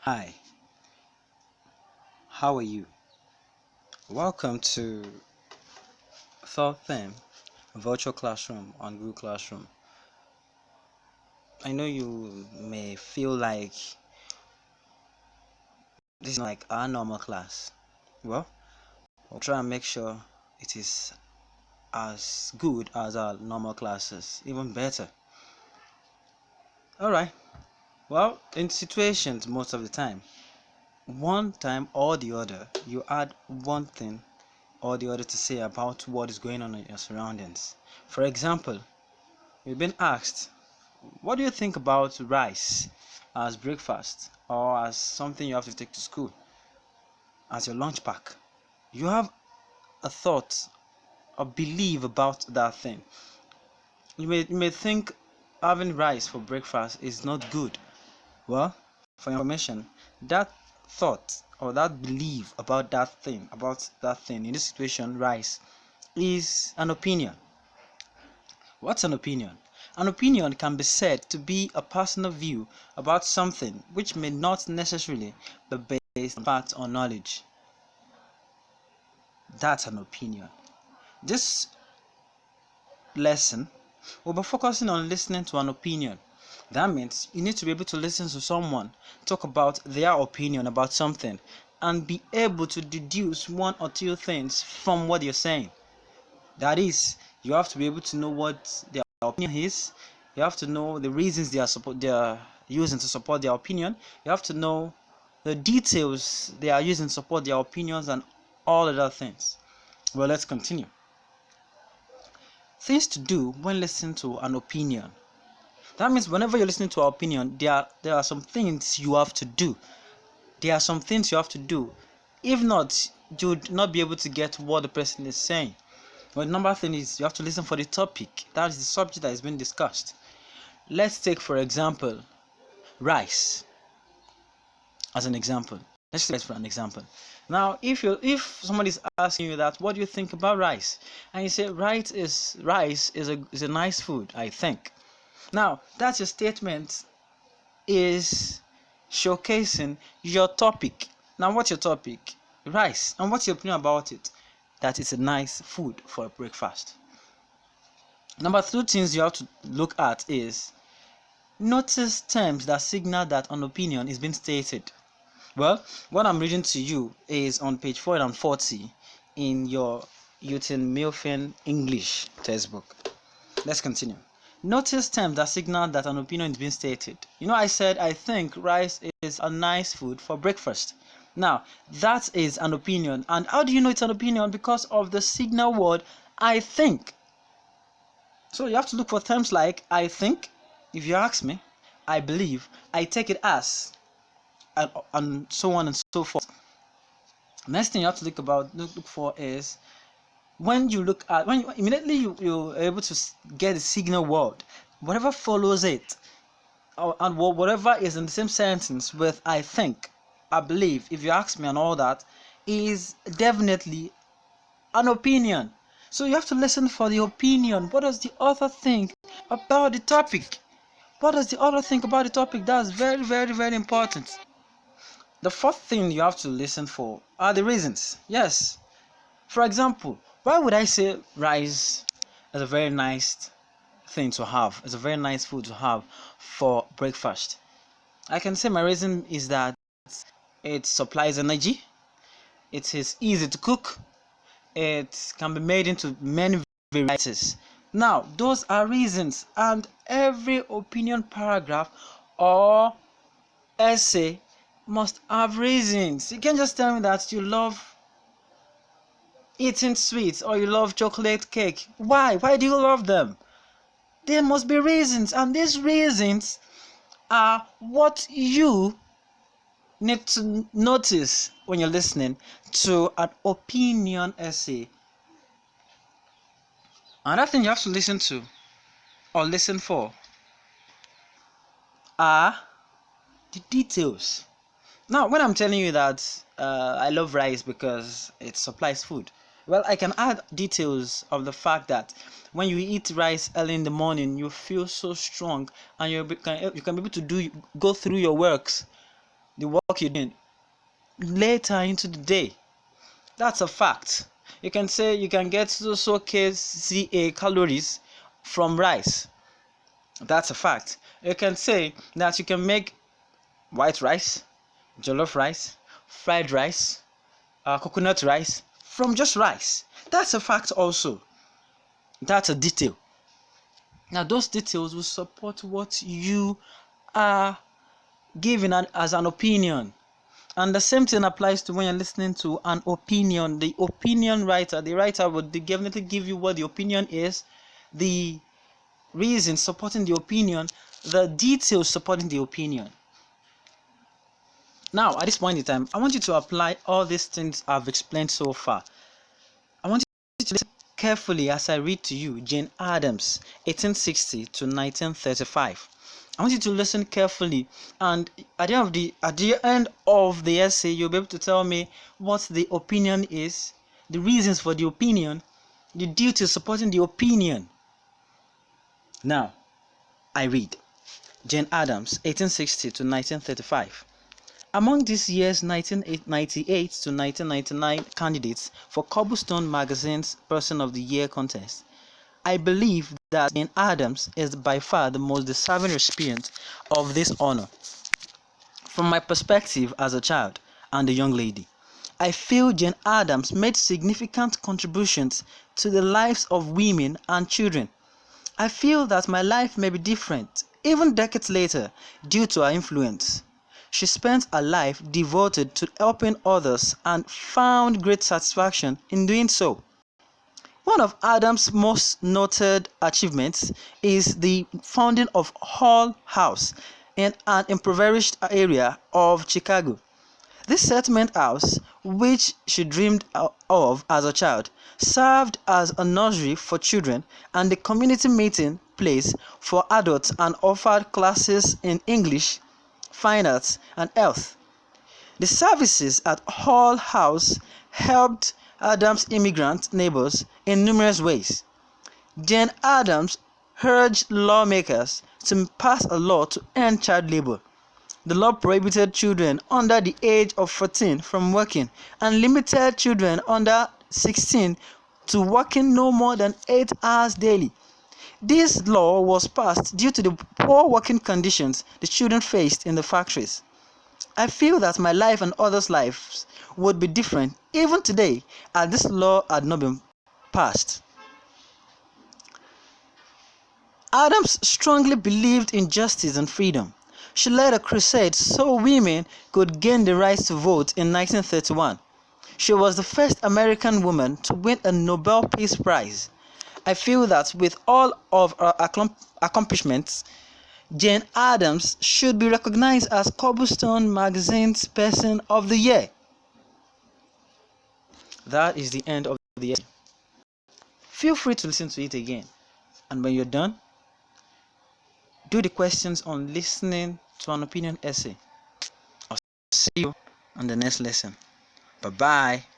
Hi, how are you? Welcome to third theme, virtual classroom on Google Classroom. I know you may feel like this is not like our normal class. Well, we'll try and make sure it is as good as our normal classes, even better. Alright, well, in situations most of the time, one time or the other, you add one thing or the other to say about what is going on in your surroundings. For example, we've been asked, what do you think about rice as breakfast or as something you have to take to school as your lunch pack? You have a thought, a belief about that thing. You may think having rice for breakfast is not good. Well, for your information, that thought or that belief about that thing, in this situation, rice, is an opinion. What's an opinion? An opinion can be said to be a personal view about something which may not necessarily be based on fact or knowledge. That's an opinion. This lesson will be focusing on listening to an opinion. That means you need to be able to listen to someone talk about their opinion about something and be able to deduce one or two things from what you're saying. That is, you have to be able to know what their opinion is. You have to know the reasons they are using to support their opinion. You have to know the details they are using to support their opinions and all other things. Well, let's continue. Things to do when listening to an opinion. That means whenever you're listening to an opinion, there are some things you have to do. There are some things you have to do. If not, you'd not be able to get what the person is saying. But number thing is you have to listen for the topic. That is the subject that is being discussed. Let's take, for example, rice as an example. Let's take rice for an example. Now, if somebody is asking you that, what do you think about rice? And you say rice is a nice food, I think. Now, that's your statement is showcasing your topic. Now, what's your topic? Rice. And what's your opinion about it? That it's a nice food for a breakfast. Number two things you have to look at is notice terms that signal that an opinion is being stated. Well, what I'm reading to you is on page 440 in your Newton Milfin English textbook. Let's continue. Notice terms that signal that an opinion is being stated. You know, I said I think rice is a nice food for breakfast. Now, that is an opinion. And how do you know it's an opinion? Because of the signal word I think. So you have to look for terms like I think, if you ask me, I believe, I take it as, and so on and so forth. Next thing you have to look for is when you immediately you're able to get a signal word, whatever follows it, and whatever is in the same sentence with I think, I believe, if you ask me and all that, is definitely an opinion. So you have to listen for the opinion. What does the author think about the topic? What does the author think about the topic? That's very, very, very important. The fourth thing you have to listen for are the reasons. Yes. For example, why would I say rice is a very nice thing to have? It's a very nice food to have for breakfast. I can say my reason is that it supplies energy, it is easy to cook, it can be made into many varieties. Now, those are reasons, and every opinion paragraph or essay must have reasons. You can't just tell me that you love eating sweets or you love chocolate cake. Why? Why do you love them? There must be reasons, and these reasons are what you need to notice when you're listening to an opinion essay. Another thing you have to listen to or listen for are the details. Now, when I'm telling you that I love rice because it supplies food, well, I can add details of the fact that when you eat rice early in the morning, you feel so strong and you can be able to go through your works the work you're doing later into the day. That's a fact. You can say you can get so kca calories from rice. That's a fact. You can say that you can make white rice, jollof rice, fried rice, coconut rice from just rice. That's a fact also. That's a detail. Now those details will support what you are giving as an opinion. And the same thing applies to when you're listening to an opinion. The opinion writer, the writer would definitely give you what the opinion is, the reasons supporting the opinion, the details supporting the opinion. Now, at this point in time, I want you to apply all these things I've explained so far. I want you to listen carefully as I read to you Jane Addams, 1860 to 1935. I want you to listen carefully, and at the end of the essay, you'll be able to tell me what the opinion is, the reasons for the opinion, the duties supporting the opinion. Now, I read Jane Addams, 1860 to 1935. Among this year's 1998 to 1999 candidates for Cobblestone Magazine's Person of the Year contest, I believe that Jane Addams is by far the most deserving recipient of this honor. From my perspective as a child and a young lady, I feel Jane Addams made significant contributions to the lives of women and children. I feel that my life may be different, even decades later, due to her influence. She spent her life devoted to helping others and found great satisfaction in doing so. One of Adams' most noted achievements is the founding of Hull House in an impoverished area of Chicago. This settlement house, which she dreamed of as a child, served as a nursery for children and a community meeting place for adults and offered classes in English, fine arts, and health. The services at Hull House helped Adams' immigrant neighbors in numerous ways. Jane Addams urged lawmakers to pass a law to end child labor. The law prohibited children under the age of 14 from working and limited children under 16 to working no more than 8 hours daily. This law was passed due to the poor working conditions the children faced in the factories. I feel that my life and others' lives would be different even today had this law had not been passed. Adams strongly believed in justice and freedom. She led a crusade so women could gain the right to vote in 1931. She was the first American woman to win a Nobel Peace Prize. I feel that with all of her accomplishments, Jane Addams should be recognized as Cobblestone Magazine's Person of the Year. That is the end of the essay. Feel free to listen to it again. And when you're done, do the questions on listening to an opinion essay. I'll see you on the next lesson. Bye-bye.